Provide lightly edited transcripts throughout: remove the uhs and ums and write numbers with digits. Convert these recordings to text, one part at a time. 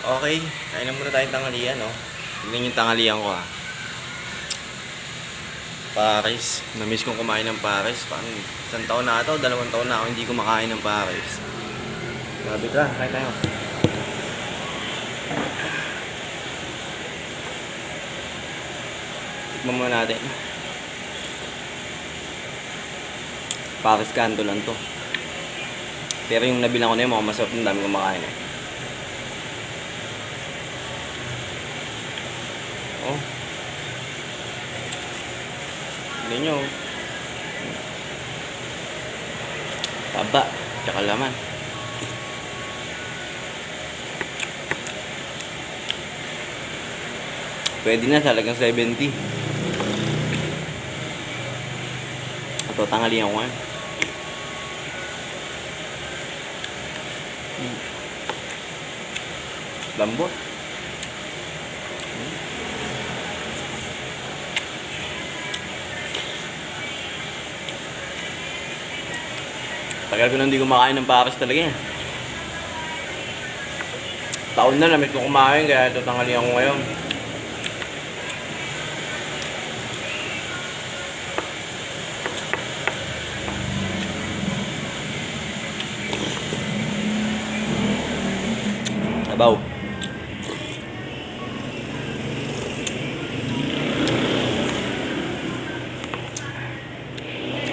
Okay, kain na muna tayong tanghalian, no? Tignan yung tanghalian ko, ha. Pares. Namiss kong kumain ng pares. Paano? Isang taon na ito, 2 taon na ako hindi kumakain ng pares. Grabe ka, kain tayo. Tikman muna natin. Pares kanto lang to. Pero yung nabilang ko na yun, mukhang masarap, ng dami kumakain, eh. Oh. Hindi nyo. Taba. Tsaka laman. Pwede na sa halagang 70. Ito, tanghalian ko nga. Lambot. Tagal ko nang hindi kumakain ng pares talaga yan. Taon na lamit ko kumain kaya ito tanghalian ko ngayon. Sabaw.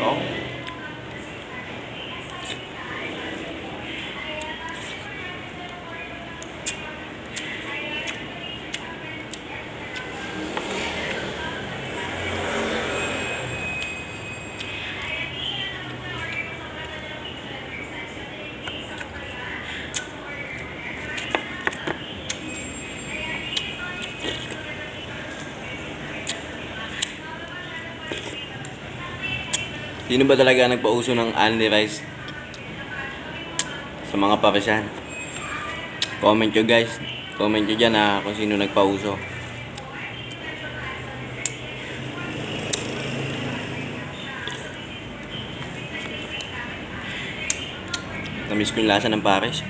Oh. Sino ba talaga nagpauso ng only rice sa mga paresan? Comment nyo guys. Comment nyo dyan kung sino nagpauso. Namiss ko yung lasa ng pares.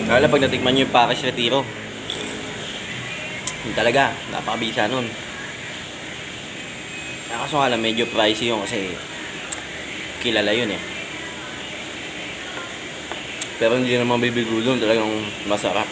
Kaya pag natikman nyo yung pares retiro, yun talaga, napakabisa nun. Kaso nga lang, medyo pricey yun kasi kilala yun eh. Pero hindi naman bibigo doon, talagang masarap.